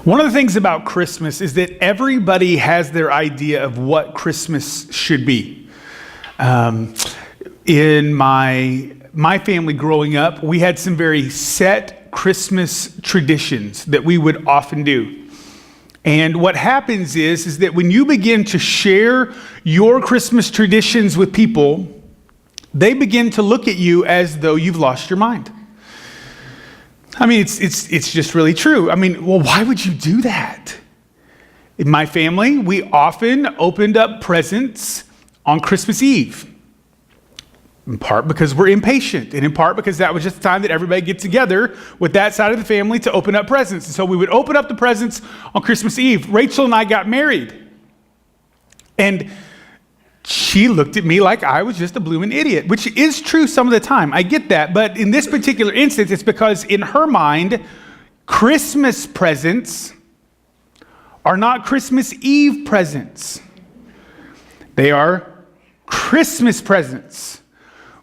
One of the things about Christmas is that everybody has their idea of what Christmas should be. In my family growing up, we had some very set Christmas traditions that we would often do. And what happens is that when you begin to share your Christmas traditions with people, they begin to look at you as though you've lost your mind. I mean, it's just really true. I mean, well, why would you do that? In my family, we often opened up presents on Christmas Eve. In part because we're impatient, and in part because that was just the time that everybody get together with that side of the family to open up presents. And so we would open up the presents on Christmas Eve. Rachel and I got married. And she looked at me like I was just a blooming idiot, which is true some of the time. I get that. But in this particular instance, it's because in her mind, Christmas presents are not Christmas Eve presents. They are Christmas presents,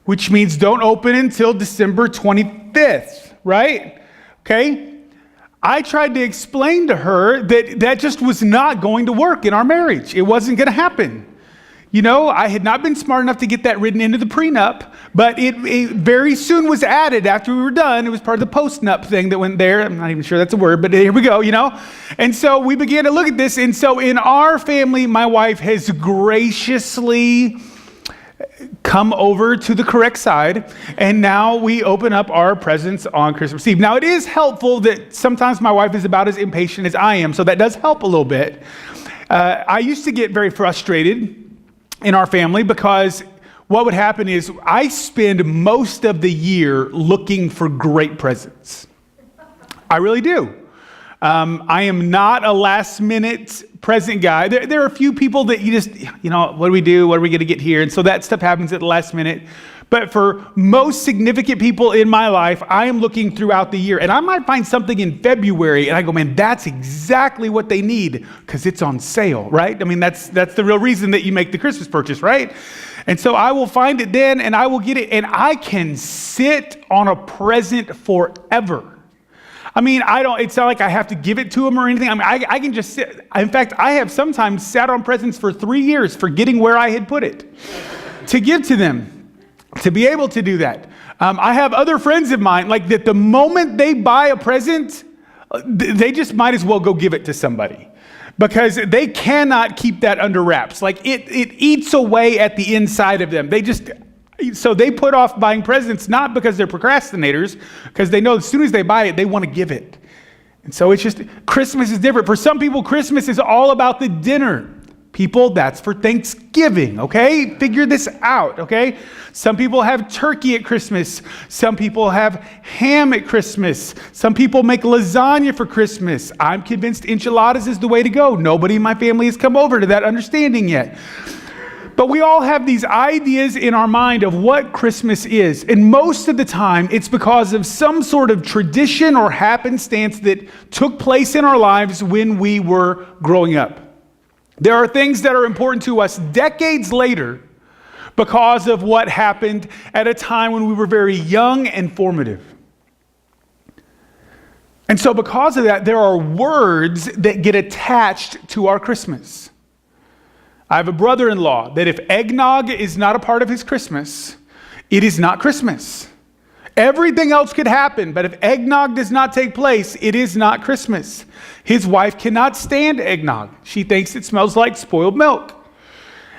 which means don't open until December 25th, right? Okay? I tried to explain to her that just was not going to work in our marriage. It wasn't going to happen. You know, I had not been smart enough to get that written into the prenup, but it very soon was added after we were done. It was part of the post-nup thing that went there. I'm not even sure that's a word, but here we go, you know. And so we began to look at this. And so in our family, my wife has graciously come over to the correct side, and now we open up our presents on Christmas Eve. Now, it is helpful that sometimes my wife is about as impatient as I am, so that does help a little bit. I used to get very frustrated in our family because what would happen is I spend most of the year looking for great presents. I really do. I am not a last-minute present guy. There are a few people that you just, what do we do? What are we going to get here? And so that stuff happens at the last minute. But for most significant people in my life, I am looking throughout the year. And I might find something in February, and I go, man, that's exactly what they need because it's on sale, right? I mean, that's the real reason that you make the Christmas purchase, right? And so I will find it then, and I will get it, and I can sit on a present forever. I mean, it's not like I have to give it to them or anything. I mean, I can just sit. In fact, I have sometimes sat on presents for 3 years, forgetting where I had put it to give to them, to be able to do that. I have other friends of mine, like that the moment they buy a present, they just might as well go give it to somebody because they cannot keep that under wraps. Like it eats away at the inside of them. So they put off buying presents, not because they're procrastinators, because they know as soon as they buy it, they want to give it. And so it's just, Christmas is different. For some people, Christmas is all about the dinner. People, that's for Thanksgiving, okay? Figure this out, okay? Some people have turkey at Christmas. Some people have ham at Christmas. Some people make lasagna for Christmas. I'm convinced enchiladas is the way to go. Nobody in my family has come over to that understanding yet. But we all have these ideas in our mind of what Christmas is. And most of the time, it's because of some sort of tradition or happenstance that took place in our lives when we were growing up. There are things that are important to us decades later because of what happened at a time when we were very young and formative. And so because of that, there are words that get attached to our Christmas. I have a brother-in-law that if eggnog is not a part of his Christmas, it is not Christmas. Everything else could happen, but if eggnog does not take place, it is not Christmas. His wife cannot stand eggnog. She thinks it smells like spoiled milk.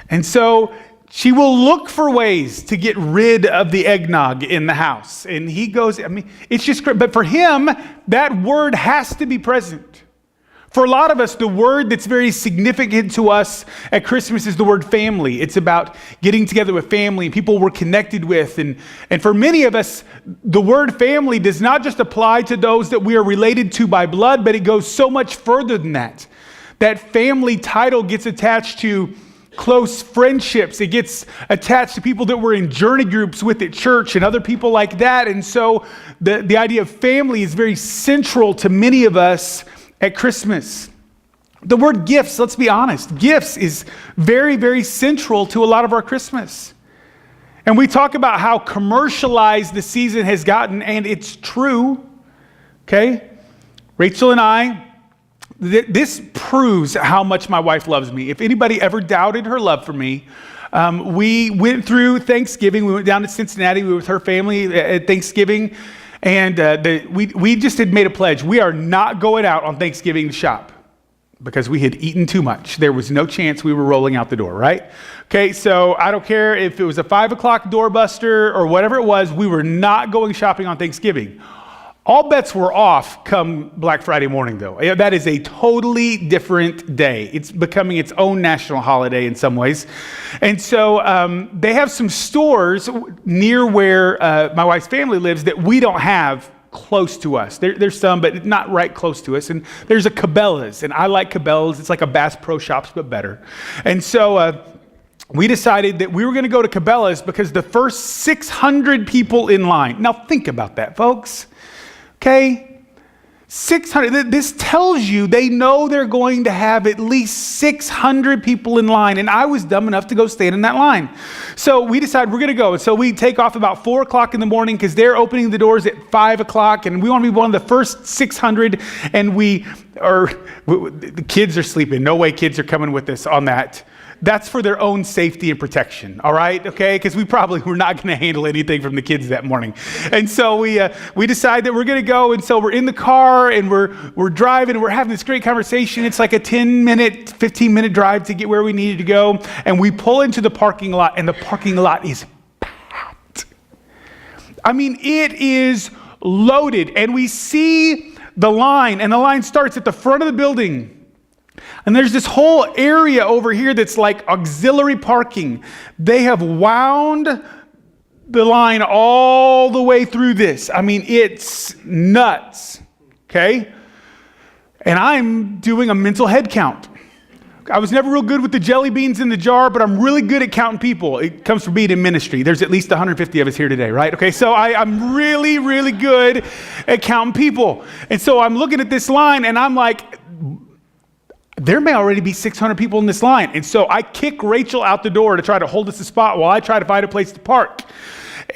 And so she will look for ways to get rid of the eggnog in the house. And he goes, it's just great. But for him, that word has to be present. For a lot of us, the word that's very significant to us at Christmas is the word family. It's about getting together with family, people we're connected with. And for many of us, the word family does not just apply to those that we are related to by blood, but it goes so much further than that. That family title gets attached to close friendships. It gets attached to people that we're in journey groups with at church and other people like that. And so the idea of family is very central to many of us at Christmas. The word gifts, let's be honest, gifts is very, very central to a lot of our Christmas. And we talk about how commercialized the season has gotten, and it's true, okay? Rachel and I, This proves how much my wife loves me. If anybody ever doubted her love for me, we went through Thanksgiving. We went down to Cincinnati. We were with her family at Thanksgiving. And we just had made a pledge. We are not going out on Thanksgiving to shop because we had eaten too much. There was no chance we were rolling out the door, right? Okay, so I don't care if it was a 5 o'clock doorbuster or whatever it was, we were not going shopping on Thanksgiving. All bets were off come Black Friday morning, though. That is a totally different day. It's becoming its own national holiday in some ways. And so they have some stores near where my wife's family lives that we don't have close to us. There's some, but not right close to us. And there's a Cabela's, and I like Cabela's. It's like a Bass Pro Shops, but better. And so we decided that we were going to go to Cabela's because the first 600 people in line. Now think about that, folks. Okay, 600, this tells you they know they're going to have at least 600 people in line, and I was dumb enough to go stand in that line. So we decided we're going to go, and so we take off about 4 o'clock in the morning because they're opening the doors at 5 o'clock, and we want to be one of the first 600, and the kids are sleeping. No way kids are coming with us on that. That's for their own safety and protection, all right, okay? Because we probably were not going to handle anything from the kids that morning. And so we decide that we're going to go, and so we're in the car, and we're driving, and we're having this great conversation. It's like a 10-minute, 15-minute drive to get where we needed to go, and we pull into the parking lot, and the parking lot is packed. I mean, it is loaded, and we see the line, and the line starts at the front of the building. And there's this whole area over here that's like auxiliary parking. They have wound the line all the way through this. I mean, it's nuts, okay? And I'm doing a mental head count. I was never real good with the jelly beans in the jar, but I'm really good at counting people. It comes from being in ministry. There's at least 150 of us here today, right? Okay, so I'm really, really good at counting people. And so I'm looking at this line, and I'm like, there may already be 600 people in this line. And so I kick Rachel out the door to try to hold us a spot while I try to find a place to park.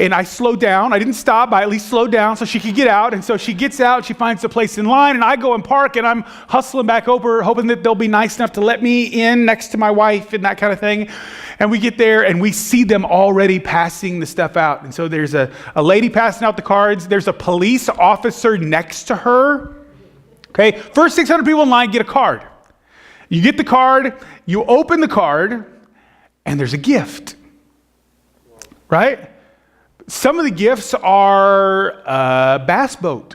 And I slowed down. I didn't stop. I at least slowed down so she could get out. And so she gets out. She finds a place in line. And I go and park. And I'm hustling back over, hoping that they'll be nice enough to let me in next to my wife and that kind of thing. And we get there, and we see them already passing the stuff out. And so there's a lady passing out the cards. There's a police officer next to her. Okay, first 600 people in line get a card. You get the card, you open the card, and there's a gift, right? Some of the gifts are a bass boat.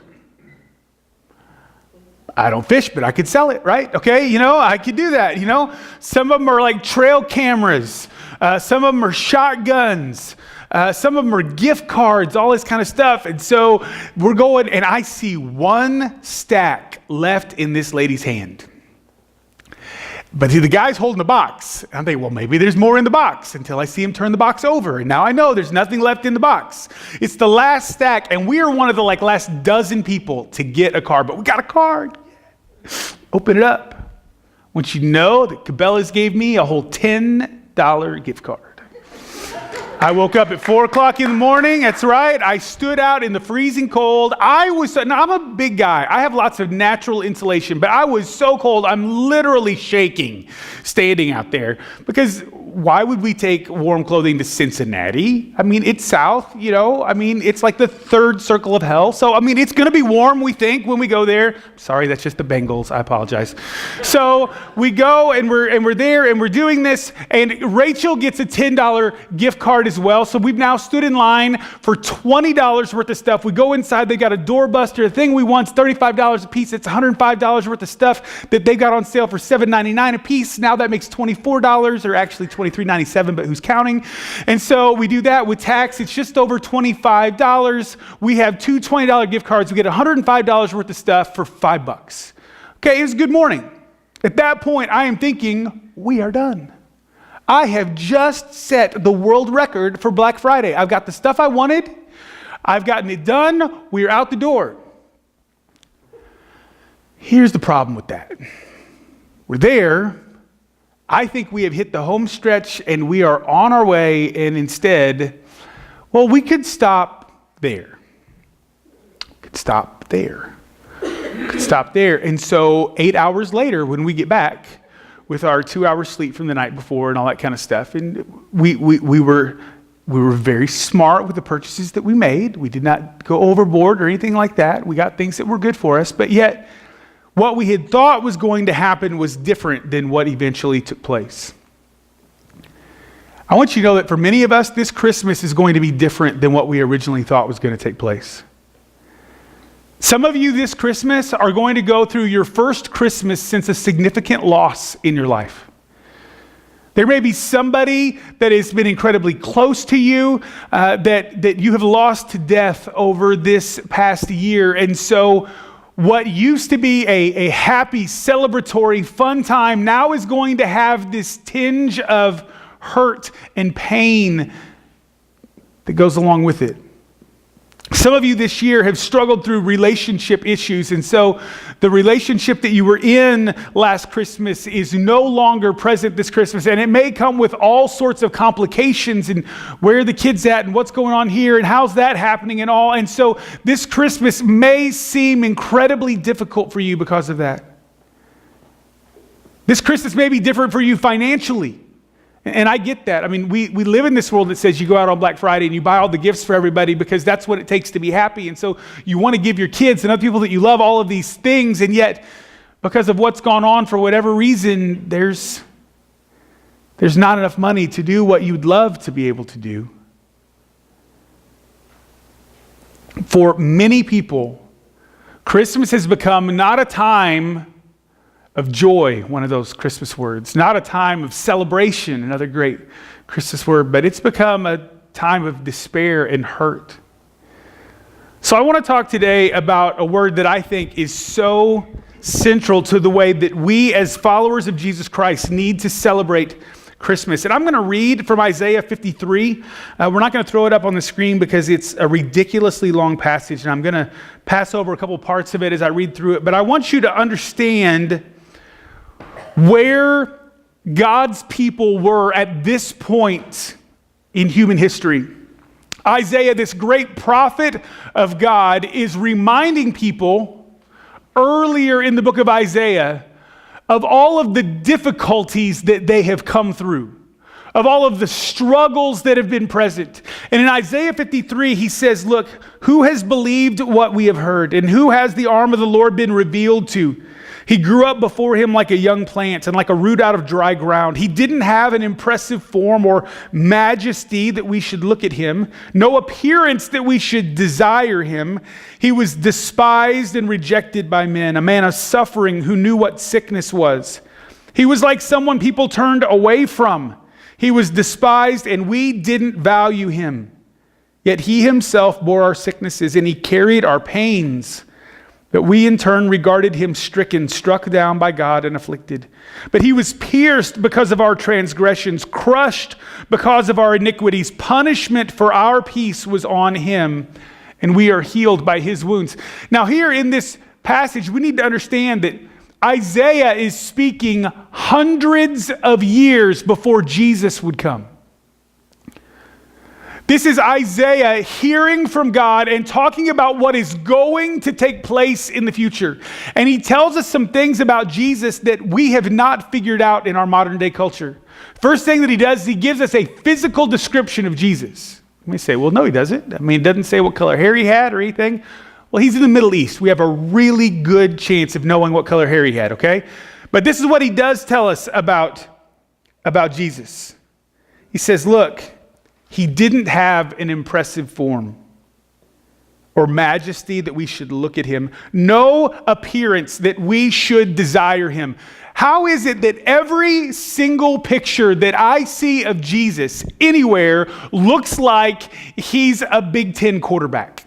I don't fish, but I could sell it, right? Okay, I could do that, Some of them are like trail cameras. Some of them are shotguns. Some of them are gift cards, all this kind of stuff. And so we're going, and I see one stack left in this lady's hand. But the guy's holding the box. I'm thinking, well, maybe there's more in the box until I see him turn the box over. And now I know there's nothing left in the box. It's the last stack, and we are one of the last dozen people to get a card. But we got a card. Open it up. Want you to know that Cabela's gave me a whole $10 gift card. I woke up at 4 o'clock in the morning. That's right. I stood out in the freezing cold. Now I'm a big guy. I have lots of natural insulation, but I was so cold. I'm literally shaking standing out there because why would we take warm clothing to Cincinnati? I mean, it's south, I mean, it's like the third circle of hell. So, I mean, it's going to be warm, we think, when we go there. Sorry, that's just the Bengals. I apologize. So we go and we're there and we're doing this, and Rachel gets a $10 gift card as well. So we've now stood in line for $20 worth of stuff. We go inside. They got a doorbuster. The thing we want's $35 a piece. It's $105 worth of stuff that they got on sale for $7.99 a piece. Now that makes $24, or actually $23.97, but who's counting? And so we do that with tax. It's just over $25. We have two $20 gift cards. We get $105 worth of stuff for $5. Okay, it was a good morning. At that point, I am thinking, we are done. I have just set the world record for Black Friday. I've got the stuff I wanted. I've gotten it done. We are out the door. Here's the problem with that. We're there. I think we have hit the home stretch and we are on our way, and instead, we could stop there. We could stop there. We could stop there. And so 8 hours later, when we get back with our 2 hours sleep from the night before and all that kind of stuff, and we were very smart with the purchases that we made. We did not go overboard or anything like that. We got things that were good for us, but yet what we had thought was going to happen was different than what eventually took place. I want you to know that for many of us, this Christmas is going to be different than what we originally thought was going to take place. Some of you this Christmas are going to go through your first Christmas since a significant loss in your life. There may be somebody that has been incredibly close to you, that you have lost to death over this past year. And so what used to be a happy, celebratory, fun time now is going to have this tinge of hurt and pain that goes along with it. Some of you this year have struggled through relationship issues, and so the relationship that you were in last Christmas is no longer present this Christmas, and it may come with all sorts of complications and where are the kids at and what's going on here and how's that happening and all. And so this Christmas may seem incredibly difficult for you because of that. This Christmas may be different for you financially. And I get that. I mean, we live in this world that says you go out on Black Friday and you buy all the gifts for everybody because that's what it takes to be happy. And so you want to give your kids and other people that you love all of these things. And yet, because of what's gone on for whatever reason, there's not enough money to do what you'd love to be able to do. For many people, Christmas has become not a time of joy, one of those Christmas words, not a time of celebration, another great Christmas word, but it's become a time of despair and hurt. So I want to talk today about a word that I think is so central to the way that we as followers of Jesus Christ need to celebrate Christmas. And I'm going to read from Isaiah 53. We're not going to throw it up on the screen because it's a ridiculously long passage, and I'm going to pass over a couple parts of it as I read through it. But I want you to understand where God's people were at this point in human history. Isaiah, this great prophet of God, is reminding people earlier in the book of Isaiah of all of the difficulties that they have come through, of all of the struggles that have been present. And in Isaiah 53, he says, look, who has believed what we have heard, and who has the arm of the Lord been revealed to? He grew up before him like a young plant and like a root out of dry ground. He didn't have an impressive form or majesty that we should look at him, no appearance that we should desire him. He was despised and rejected by men, a man of suffering who knew what sickness was. He was like someone people turned away from. He was despised and we didn't value him. Yet he himself bore our sicknesses and he carried our pains. But we in turn regarded him stricken, struck down by God and afflicted. But he was pierced because of our transgressions, crushed because of our iniquities. Punishment for our peace was on him, and we are healed by his wounds. Now here in this passage, we need to understand that Isaiah is speaking hundreds of years before Jesus would come. This is Isaiah hearing from God and talking about what is going to take place in the future. And he tells us some things about Jesus that we have not figured out in our modern day culture. First thing that he does is he gives us a physical description of Jesus. You may say, well, no, he doesn't. I mean, it doesn't say what color hair he had or anything. Well, he's in the Middle East. We have a really good chance of knowing what color hair he had, okay? But this is what he does tell us about Jesus. He says, look, he didn't have an impressive form or majesty that we should look at him. No appearance that we should desire him. How is it that every single picture that I see of Jesus anywhere looks like he's a Big Ten quarterback?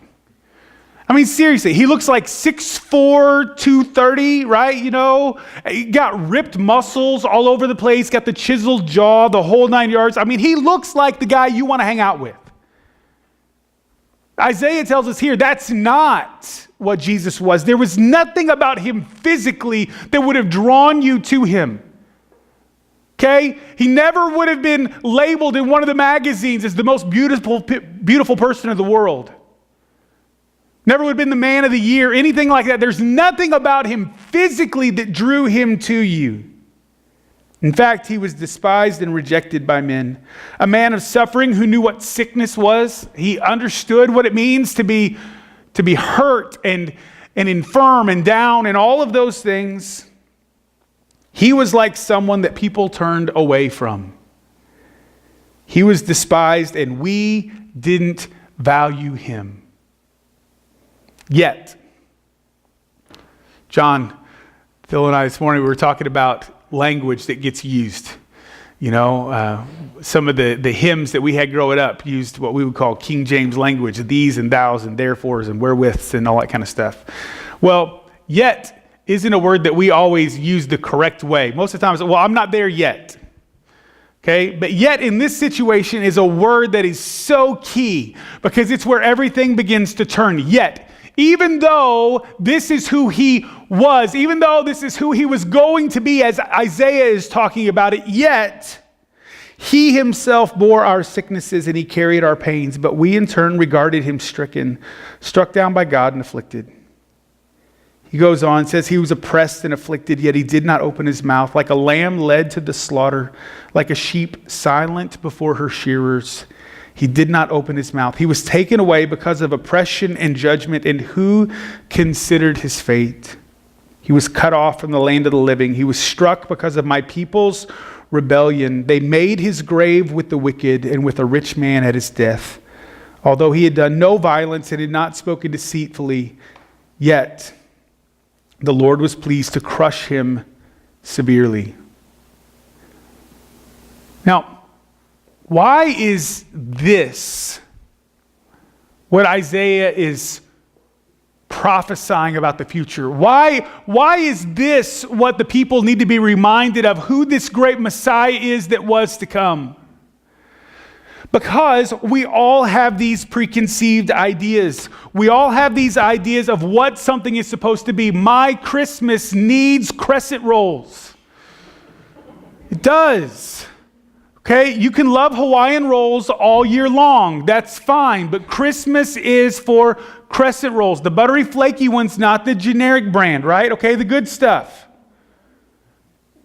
I mean, seriously, he looks like 6'4", 230, right? You know, he got ripped muscles all over the place, got the chiseled jaw, the whole 9 yards. I mean, he looks like the guy you want to hang out with. Isaiah tells us here that's not what Jesus was. There was nothing about him physically that would have drawn you to him. Okay? He never would have been labeled in one of the magazines as the most beautiful person in the world. Never would have been the man of the year, anything like that. There's nothing about him physically that drew him to you. In fact, he was despised and rejected by men. A man of suffering who knew what sickness was. He understood what it means to be hurt and infirm and down and all of those things. He was like someone that people turned away from. He was despised and we didn't value him. Yet, John, Phil and I this morning, we were talking about language that gets used. You know, some of the hymns that we had growing up used what we would call King James language, these and thous and therefores and wherewiths and all that kind of stuff. Well, yet isn't a word that we always use the correct way. Most of the time, well, I'm not there yet. Okay, but yet in this situation is a word that is so key because it's where everything begins to turn. Yet, even though this is who he was, even though this is who he was going to be, as Isaiah is talking about it, yet he himself bore our sicknesses and he carried our pains, but we in turn regarded him stricken, struck down by God and afflicted. He goes on, says he was oppressed and afflicted, yet he did not open his mouth. Like a lamb led to the slaughter, like a sheep silent before her shearers, he did not open his mouth. He was taken away because of oppression and judgment, and who considered his fate? He was cut off from the land of the living. He was struck because of my people's rebellion. They made his grave with the wicked and with a rich man at his death. Although he had done no violence and had not spoken deceitfully, yet the Lord was pleased to crush him severely. Now, why is this what Isaiah is prophesying about the future? Why is this what the people need to be reminded of, who this great Messiah is that was to come? Because we all have these preconceived ideas. We all have these ideas of what something is supposed to be. My Christmas needs crescent rolls. It does. Okay, you can love Hawaiian rolls all year long. That's fine. But Christmas is for crescent rolls. The buttery flaky one's not the generic brand, right? Okay, the good stuff.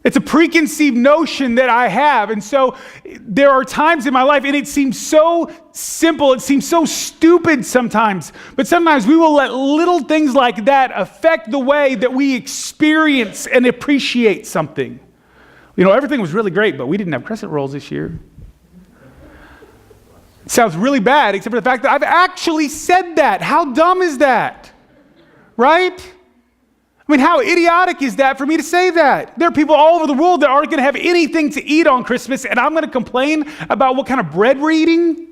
It's a preconceived notion that I have. And so there are times in my life, and it seems so simple, it seems so stupid sometimes, but sometimes we will let little things like that affect the way that we experience and appreciate something. You know, everything was really great, but we didn't have crescent rolls this year. It sounds really bad, except for the fact that I've actually said that. How dumb is that? Right? I mean, how idiotic is that for me to say that? There are people all over the world that aren't going to have anything to eat on Christmas, and I'm going to complain about what kind of bread we're eating?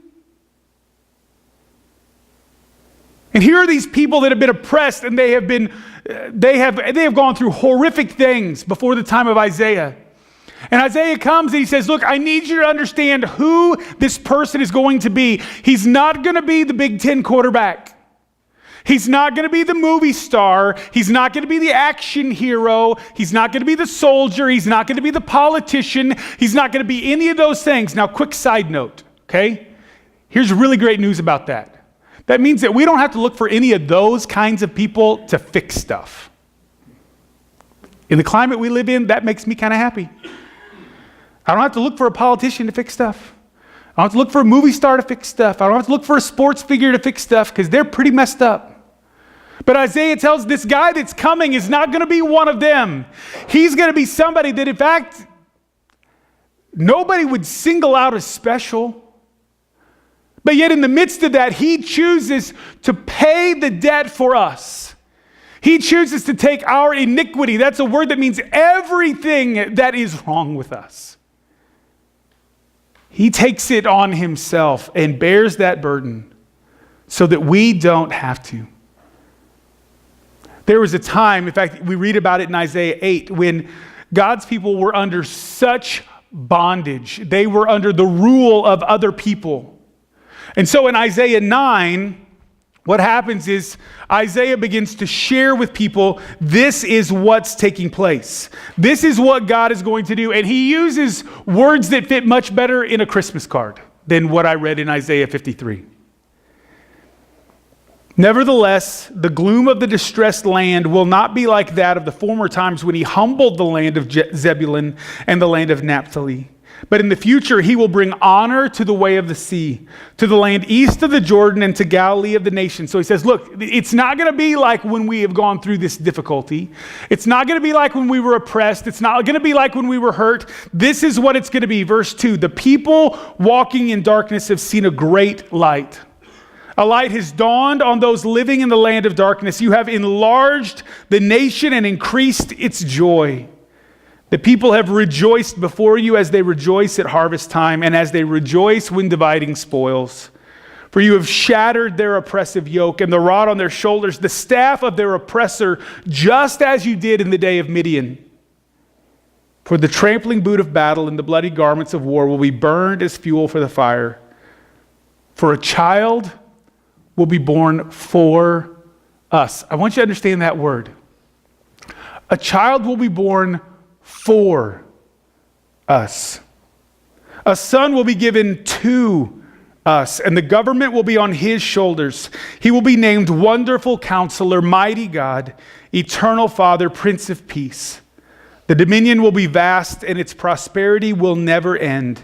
And here are these people that have been oppressed, and they have gone through horrific things before the time of Isaiah. And Isaiah comes and he says, look, I need you to understand who this person is going to be. He's not going to be the Big Ten quarterback. He's not going to be the movie star. He's not going to be the action hero. He's not going to be the soldier. He's not going to be the politician. He's not going to be any of those things. Now, quick side note, okay? Here's really great news about that. That means that we don't have to look for any of those kinds of people to fix stuff. In the climate we live in, that makes me kind of happy. I don't have to look for a politician to fix stuff. I don't have to look for a movie star to fix stuff. I don't have to look for a sports figure to fix stuff because they're pretty messed up. But Isaiah tells this guy that's coming is not going to be one of them. He's going to be somebody that, in fact, nobody would single out as special. But yet in the midst of that, he chooses to pay the debt for us. He chooses to take our iniquity. That's a word that means everything that is wrong with us. He takes it on himself and bears that burden so that we don't have to. There was a time, in fact, we read about it in Isaiah 8, when God's people were under such bondage. They were under the rule of other people. And so in Isaiah 9, what happens is Isaiah begins to share with people, this is what's taking place. This is what God is going to do. And he uses words that fit much better in a Christmas card than what I read in Isaiah 53. Nevertheless, the gloom of the distressed land will not be like that of the former times when he humbled the land of Zebulun and the land of Naphtali. But in the future, he will bring honor to the way of the sea, to the land east of the Jordan, and to Galilee of the nations. So he says, look, it's not going to be like when we have gone through this difficulty. It's not going to be like when we were oppressed. It's not going to be like when we were hurt. This is what it's going to be. Verse 2, the people walking in darkness have seen a great light. A light has dawned on those living in the land of darkness. You have enlarged the nation and increased its joy. The people have rejoiced before you as they rejoice at harvest time and as they rejoice when dividing spoils. For you have shattered their oppressive yoke and the rod on their shoulders, the staff of their oppressor, just as you did in the day of Midian. For the trampling boot of battle and the bloody garments of war will be burned as fuel for the fire. For a child will be born for us. I want you to understand that word. A child will be born for us. A son will be given to us, and the government will be on his shoulders. He will be named Wonderful Counselor, Mighty God, Eternal Father, Prince of Peace. The dominion will be vast, and its prosperity will never end.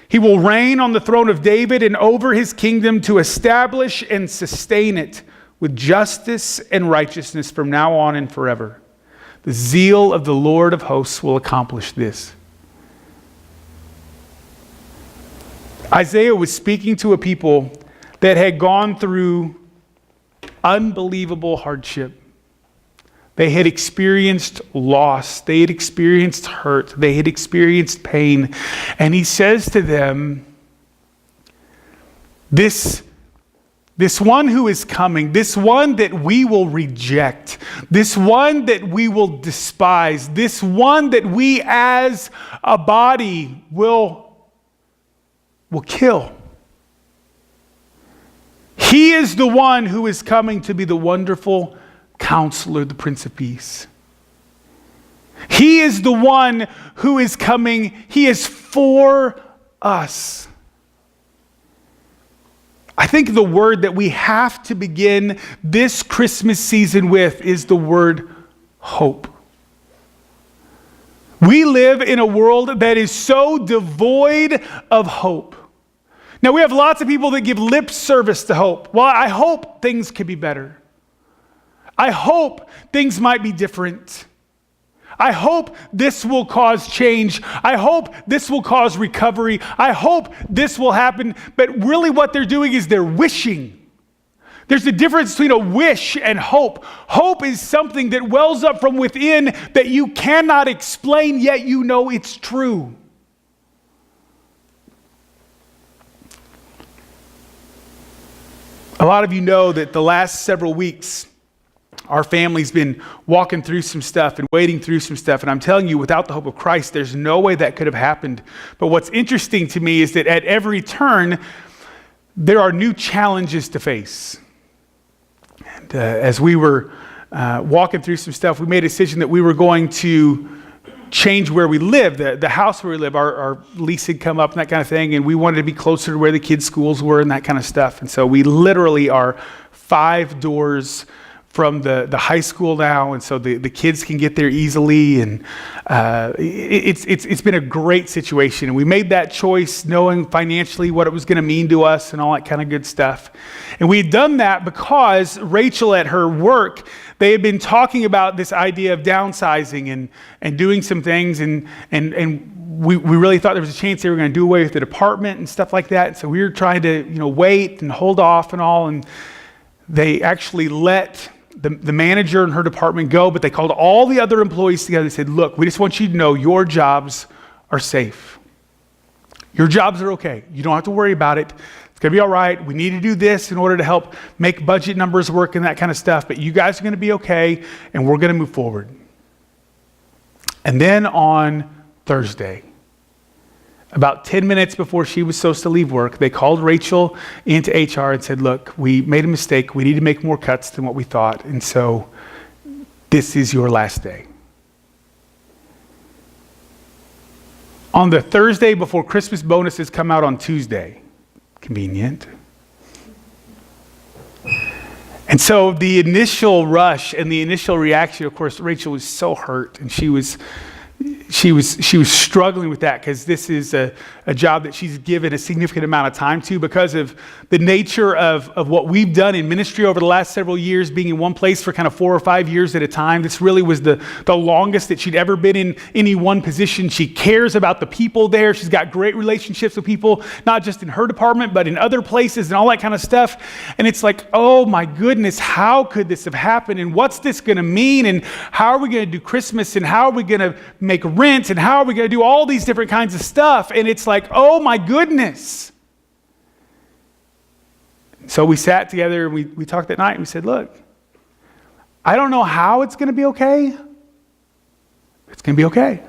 He will reign on the throne of David and over his kingdom to establish and sustain it with justice and righteousness from now on and forever. The zeal of the Lord of hosts will accomplish this. Isaiah was speaking to a people that had gone through unbelievable hardship. They had experienced loss. They had experienced hurt. They had experienced pain. And he says to them, this one who is coming, this one that we will reject, this one that we will despise, this one that we as a body will kill. He is the one who is coming to be the Wonderful Counselor, the Prince of Peace. He is the one who is coming. He is for us. I think the word that we have to begin this Christmas season with is the word hope. We live in a world that is so devoid of hope. Now, we have lots of people that give lip service to hope. Well, I hope things could be better. I hope things might be different. I hope this will cause change. I hope this will cause recovery. I hope this will happen. But really what they're doing is they're wishing. There's a difference between a wish and hope. Hope is something that wells up from within that you cannot explain, yet you know it's true. A lot of you know that the last several weeks, our family's been walking through some stuff and wading through some stuff. And I'm telling you, without the hope of Christ, there's no way that could have happened. But what's interesting to me is that at every turn, there are new challenges to face. And as we were walking through some stuff, we made a decision that we were going to change where we live, the house where we live. Our lease had come up and that kind of thing, and we wanted to be closer to where the kids' schools were and that kind of stuff. And so we literally are 5 doors from the high school now, and so the kids can get there easily, and it's been a great situation. And we made that choice knowing financially what it was going to mean to us and all that kind of good stuff. And we had done that because Rachel at her work, they had been talking about this idea of downsizing and doing some things, and we really thought there was a chance they were going to do away with the department and stuff like that. And so we were trying to wait and hold off and all, and they actually let the manager and her department go, but they called all the other employees together. They said, look, we just want you to know your jobs are safe. Your jobs are okay. You don't have to worry about it. It's going to be all right. We need to do this in order to help make budget numbers work and that kind of stuff, but you guys are going to be okay, and we're going to move forward. And then on Thursday, about 10 minutes before she was supposed to leave work, they called Rachel into HR and said, look, we made a mistake. We need to make more cuts than what we thought. And so this is your last day. On the Thursday before Christmas bonuses come out on Tuesday. Convenient. And so the initial rush and the initial reaction, of course, Rachel was so hurt, and she was struggling with that because this is a job that she's given a significant amount of time to because of the nature of what we've done in ministry over the last several years, being in one place for kind of 4 or 5 years at a time. This really was the longest that she'd ever been in any one position. She cares about the people there. She's got great relationships with people, not just in her department, but in other places and all that kind of stuff. And it's like, oh my goodness, how could this have happened? And what's this going to mean? And how are we going to do Christmas? And how are we going to make rent? And how are we going to do all these different kinds of stuff? And it's like, oh my goodness. So we sat together and we talked that night and we said, look, I don't know how it's going to be okay. It's going to be okay.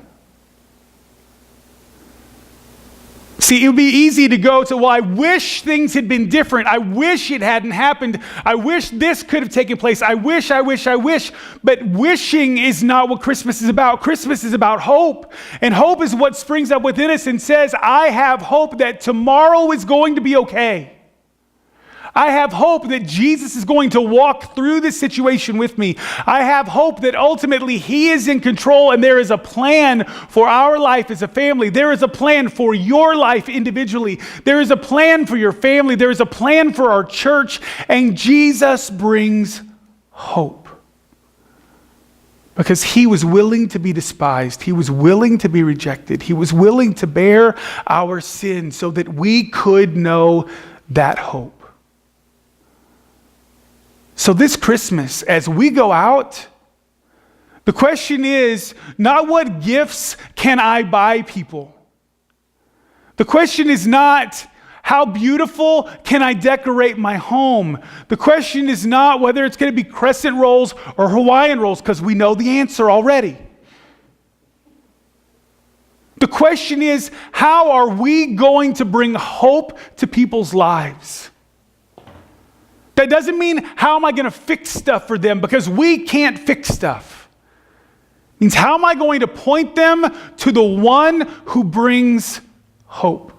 See, it would be easy to go to, well, I wish things had been different. I wish it hadn't happened. I wish this could have taken place. I wish. But wishing is not what Christmas is about. Christmas is about hope. And hope is what springs up within us and says, I have hope that tomorrow is going to be okay. I have hope that Jesus is going to walk through this situation with me. I have hope that ultimately He is in control and there is a plan for our life as a family. There is a plan for your life individually. There is a plan for your family. There is a plan for our church. And Jesus brings hope. Because He was willing to be despised. He was willing to be rejected. He was willing to bear our sin so that we could know that hope. So this Christmas, as we go out, the question is not what gifts can I buy people? The question is not how beautiful can I decorate my home? The question is not whether it's going to be crescent rolls or Hawaiian rolls, because we know the answer already. The question is, how are we going to bring hope to people's lives? That doesn't mean how am I going to fix stuff for them, because we can't fix stuff. It means how am I going to point them to the one who brings hope?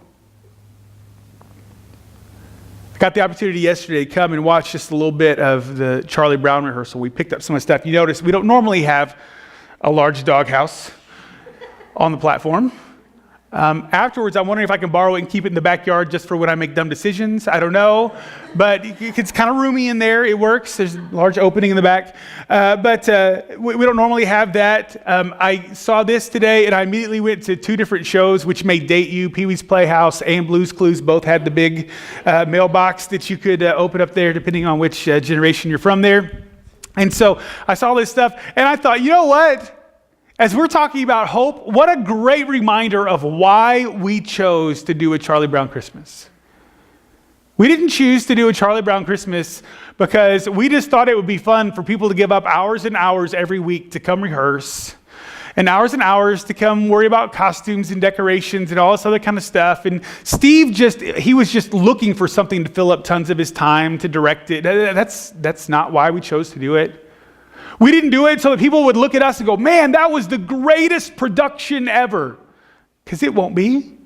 I got the opportunity yesterday to come and watch just a little bit of the Charlie Brown rehearsal. We picked up some of the stuff. You notice we don't normally have a large doghouse on the platform. Afterwards, I'm wondering if I can borrow it and keep it in the backyard just for when I make dumb decisions. I don't know, but it's kind of roomy in there. It works. There's a large opening in the back, but we don't normally have that. I saw this today, and I immediately went to 2 different shows, which may date you. Pee-wee's Playhouse and Blue's Clues both had the big mailbox that you could open up there, depending on which generation you're from there. And so I saw this stuff, and I thought, you know what? As we're talking about hope, what a great reminder of why we chose to do a Charlie Brown Christmas. We didn't choose to do a Charlie Brown Christmas because we just thought it would be fun for people to give up hours and hours every week to come rehearse, and hours to come worry about costumes and decorations and all this other kind of stuff. And Steve he was just looking for something to fill up tons of his time to direct it. That's not why we chose to do it. We didn't do it so that people would look at us and go, man, that was the greatest production ever. Because it won't be.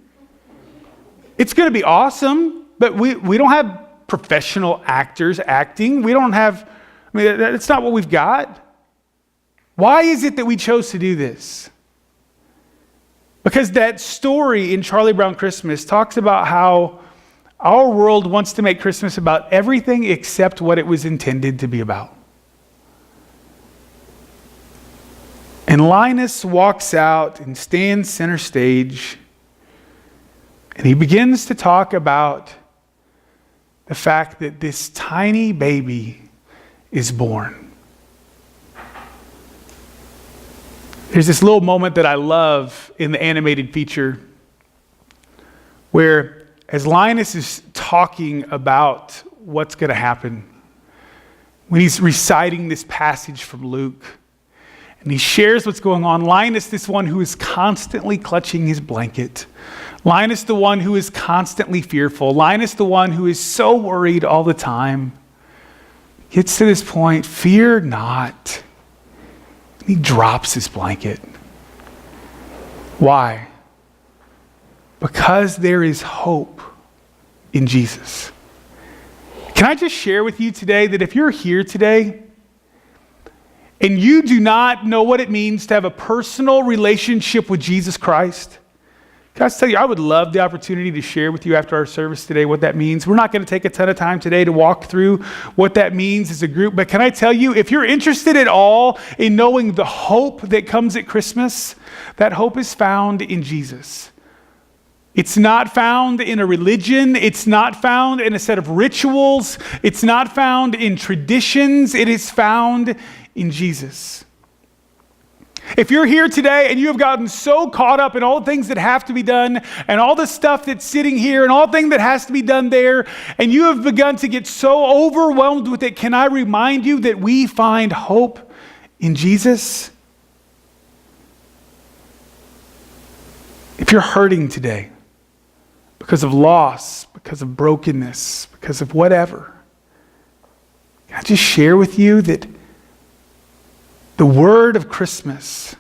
It's going to be awesome, but we don't have professional actors acting. We don't have, that's not what we've got. Why is it that we chose to do this? Because that story in Charlie Brown Christmas talks about how our world wants to make Christmas about everything except what it was intended to be about. And Linus walks out and stands center stage, and he begins to talk about the fact that this tiny baby is born. There's this little moment that I love in the animated feature where, as Linus is talking about what's going to happen, when he's reciting this passage from Luke, and he shares what's going on. Linus, this one who is constantly clutching his blanket. Linus, the one who is constantly fearful. Linus, the one who is so worried all the time, gets to this point, fear not. And he drops his blanket. Why? Because there is hope in Jesus. Can I just share with you today that if you're here today and you do not know what it means to have a personal relationship with Jesus Christ, can I just tell you, I would love the opportunity to share with you after our service today what that means. We're not going to take a ton of time today to walk through what that means as a group, but can I tell you, if you're interested at all in knowing the hope that comes at Christmas, that hope is found in Jesus. It's not found in a religion. It's not found in a set of rituals. It's not found in traditions. It is found in Jesus. If you're here today and you have gotten so caught up in all the things that have to be done and all the stuff that's sitting here and all the things that has to be done there, and you have begun to get so overwhelmed with it, can I remind you that we find hope in Jesus? If you're hurting today because of loss, because of brokenness, because of whatever, can I just share with you that the word of Christmas,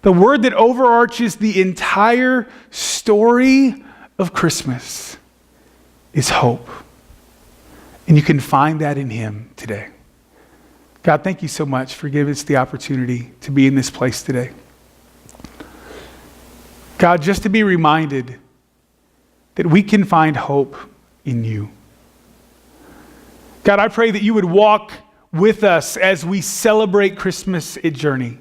the word that overarches the entire story of Christmas, is hope. And you can find that in Him today. God, thank you so much for giving us the opportunity to be in this place today. God, just to be reminded that we can find hope in you. God, I pray that you would walk with us as we celebrate Christmas at Journey.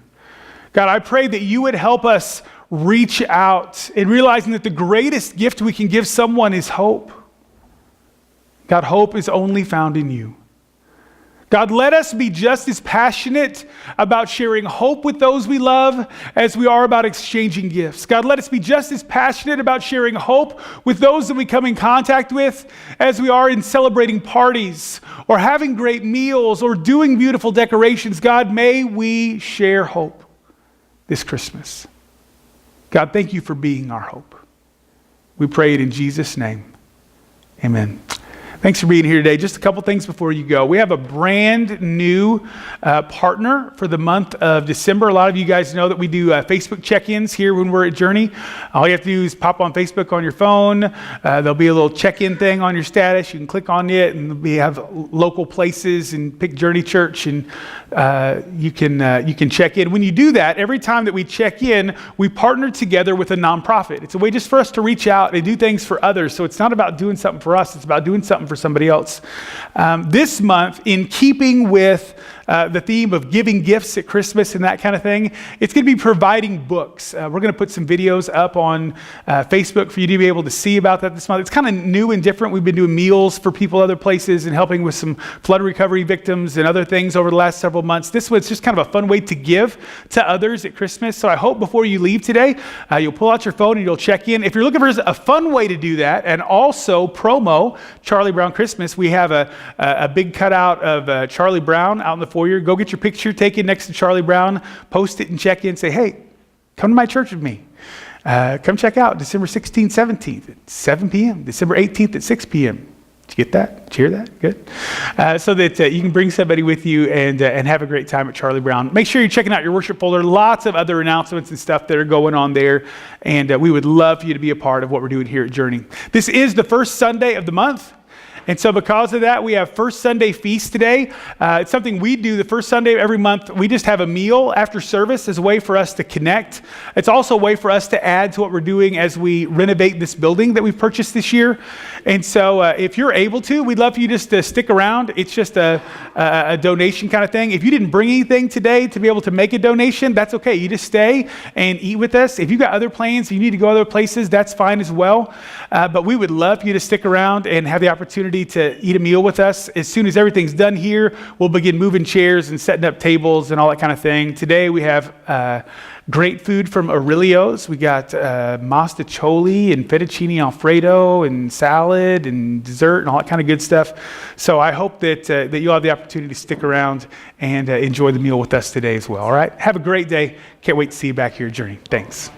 God, I pray that you would help us reach out in realizing that the greatest gift we can give someone is hope. God, hope is only found in you. God, let us be just as passionate about sharing hope with those we love as we are about exchanging gifts. God, let us be just as passionate about sharing hope with those that we come in contact with as we are in celebrating parties or having great meals or doing beautiful decorations. God, may we share hope this Christmas. God, thank you for being our hope. We pray it in Jesus' name. Amen. Thanks for being here today. Just a couple things before you go. We have a brand new partner for the month of December. A lot of you guys know that we do Facebook check-ins here when we're at Journey. All you have to do is pop on Facebook on your phone. There'll be a little check-in thing on your status. You can click on it, and we have local places and pick Journey Church, and you can check in. When you do that, every time that we check in, we partner together with a nonprofit. It's a way just for us to reach out and do things for others. So it's not about doing something for us. It's about doing something for somebody else. This month, in keeping with the theme of giving gifts at Christmas and that kind of thing, it's going to be providing books. We're going to put some videos up on Facebook for you to be able to see about that this month. It's kind of new and different. We've been doing meals for people other places and helping with some flood recovery victims and other things over the last several months. This one's just kind of a fun way to give to others at Christmas. So I hope before you leave today, you'll pull out your phone and you'll check in. If you're looking for a fun way to do that, and also promo Charlie Brown Christmas, we have a big cutout of Charlie Brown out in the foyer. Go get your picture taken next to Charlie Brown, post it and check in, say, hey, come to my church with me. Come check out December 16th, 17th at 7 p.m., December 18th at 6 p.m. Did you get that? Did you hear that? Good. So that you can bring somebody with you and have a great time at Charlie Brown. Make sure you're checking out your worship folder. Lots of other announcements and stuff that are going on there. And we would love for you to be a part of what we're doing here at Journey. This is the first Sunday of the month. And so because of that, we have First Sunday Feast today. It's something we do the first Sunday of every month. We just have a meal after service as a way for us to connect. It's also a way for us to add to what we're doing as we renovate this building that we've purchased this year. And so if you're able to, we'd love for you just to stick around. It's just a donation kind of thing. If you didn't bring anything today to be able to make a donation, that's okay. You just stay and eat with us. If you've got other plans, you need to go other places, that's fine as well. But we would love for you to stick around and have the opportunity to eat a meal with us. As soon as everything's done here, we'll begin moving chairs and setting up tables and all that kind of thing. Today we have great food from Aurelio's. We got mostaccioli and fettuccine alfredo and salad and dessert and all that kind of good stuff. So I hope that you'll have the opportunity to stick around and enjoy the meal with us today as well. All right? Have a great day. Can't wait to see you back here at Journey. Thanks.